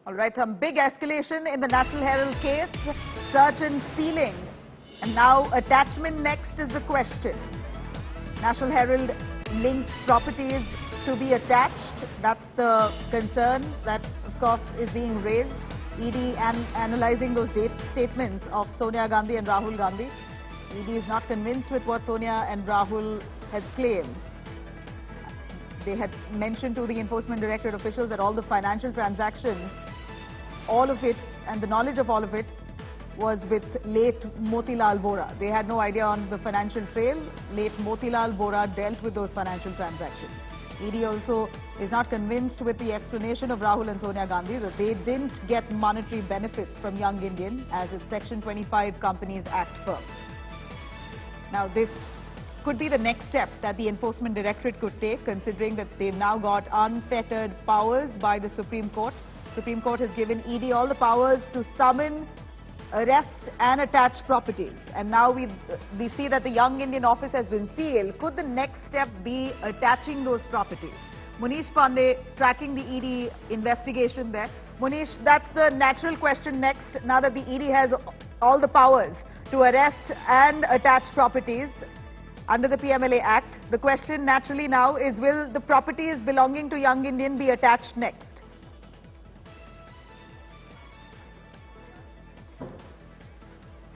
All right, some big escalation in the National Herald case, search and sealing. And now attachment next is the question. National Herald linked properties to be attached. That's the concern that, of course, is being raised. ED analyzing those statements of Sonia Gandhi and Rahul Gandhi. ED is not convinced with what Sonia and Rahul had claimed. They had mentioned to the Enforcement Directorate officials that all the financial transactions, all of it, and the knowledge of all of it, was with late Moti Lal Vora. They had no idea on the financial trail. Late Moti Lal Vora dealt with those financial transactions. ED also is not convinced with the explanation of Rahul and Sonia Gandhi that they didn't get monetary benefits from Young Indian as its Section 25 Companies Act firm. Now, this could be the next step that the Enforcement Directorate could take, considering that they've now got unfettered powers by the Supreme Court. Supreme Court has given ED all the powers to summon, arrest and attach properties. And now we see that the Young Indian office has been sealed. Could the next step be attaching those properties? Munish Pandey tracking the ED investigation there. Munish, that's the natural question next, now that the ED has all the powers to arrest and attach properties under the PMLA Act. The question naturally now is, will the properties belonging to Young Indian be attached next?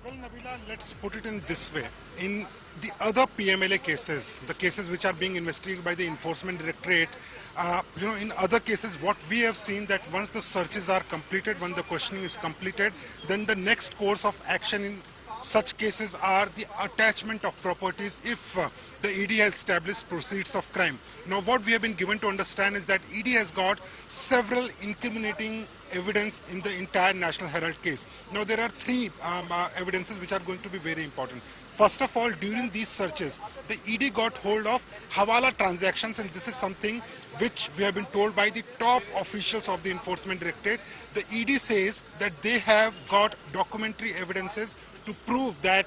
Well, Nabila, let's put it in this way. In the other PMLA cases, the cases which are being investigated by the Enforcement Directorate, in other cases, what we have seen that once the searches are completed, when the questioning is completed, then the next course of action in such cases are the attachment of properties if the ED has established proceeds of crime. Now, what we have been given to understand is that ED has got several incriminating evidence in the entire National Herald case. Now, there are three evidences which are going to be very important. First of all, during these searches, the ED got hold of hawala transactions, and this is something which we have been told by the top officials of the Enforcement Directorate. The ED says that they have got documentary evidences to prove that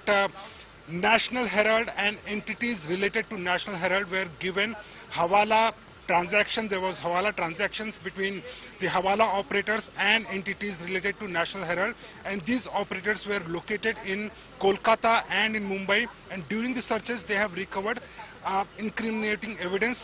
National Herald and entities related to National Herald were given hawala transactions. There was hawala transactions between the hawala operators and entities related to National Herald, and these operators were located in Kolkata and in Mumbai, and during the searches they have recovered incriminating evidence.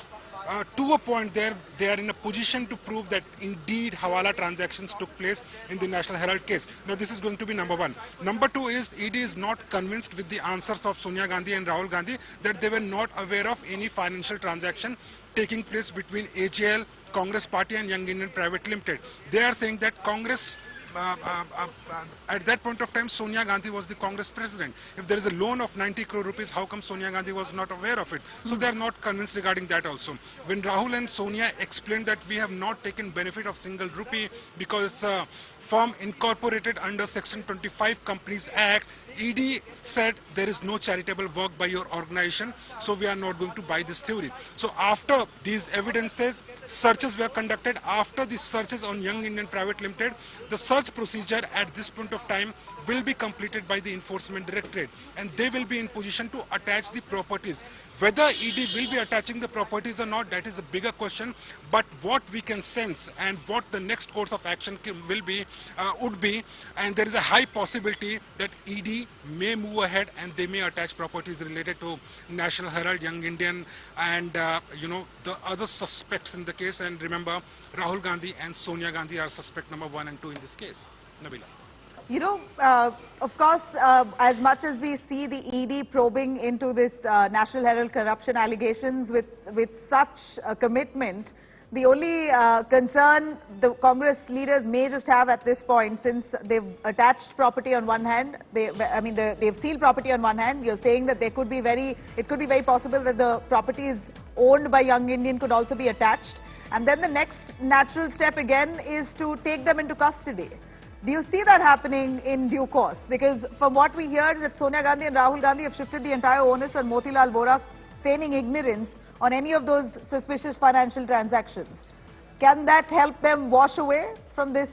To a point there, they are in a position to prove that indeed hawala transactions took place in the National Herald case. Now, this is going to be number one. Number two is ED is not convinced with the answers of Sonia Gandhi and Rahul Gandhi that they were not aware of any financial transaction taking place between AJL, Congress Party and Young Indian Private Limited. They are saying that Congress, at that point of time, Sonia Gandhi was the Congress president. If there is a loan of 90 crore rupees, how come Sonia Gandhi was not aware of it? So they are not convinced regarding that also. When Rahul and Sonia explained that we have not taken benefit of single rupee because firm incorporated under Section 25 Companies Act, ED said there is no charitable work by your organization, so we are not going to buy this theory. So after these evidences, searches were conducted. After the searches on Young Indian Private Limited, the search procedure at this point of time will be completed by the Enforcement Directorate, and they will be in position to attach the properties. Whether ED will be attaching the properties or not, that is a bigger question. But what we can sense and what the next course of action will be, would be, and there is a high possibility that ED may move ahead and they may attach properties related to National Herald, Young Indian, and the other suspects in the case. And remember, Rahul Gandhi and Sonia Gandhi are suspect number 1 and 2 in this case. Nabila. You know, of course, as much as we see the ED probing into this National Herald corruption allegations with such a commitment, the only concern the Congress leaders may just have at this point, since they've attached property on one hand, they've sealed property on one hand, you're saying that it could be very possible that the properties owned by Young Indian could also be attached. And then the next natural step again is to take them into custody. Do you see that happening in due course? Because from what we hear is that Sonia Gandhi and Rahul Gandhi have shifted the entire onus on Moti Lal Vora, feigning ignorance on any of those suspicious financial transactions. Can that help them wash away from this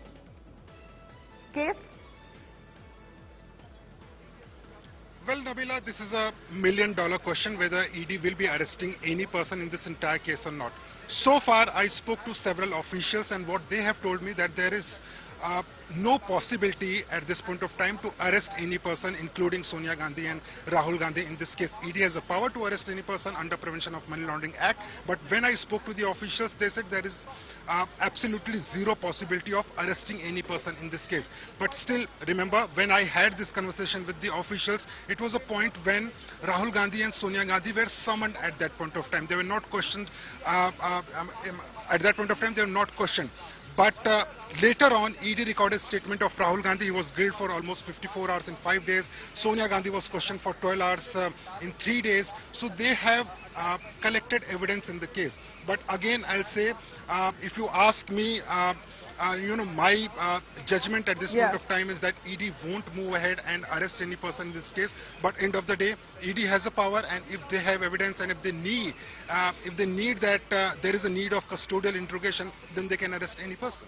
case? Well, Nabila, this is a million-dollar question whether ED will be arresting any person in this entire case or not. So far, I spoke to several officials, and what they have told me that there is no possibility at this point of time to arrest any person, including Sonia Gandhi and Rahul Gandhi in this case. ED has the power to arrest any person under Prevention of Money Laundering Act, but when I spoke to the officials, they said there is absolutely zero possibility of arresting any person in this case. But still, remember, when I had this conversation with the officials, it was a point when Rahul Gandhi and Sonia Gandhi were summoned at that point of time. They were not questioned. At that point of time, they were not questioned. But later on, ED recorded statement of Rahul Gandhi. He was grilled for almost 54 hours in 5 days. Sonia Gandhi was questioned for 12 hours in 3 days. So they have collected evidence in the case. But again, I'll say, if you ask me, my judgment at this point of time is that ED won't move ahead and arrest any person in this case. But end of the day, ED has a power, and if they have evidence and if they need that there is a need of custodial interrogation, then they can arrest any person.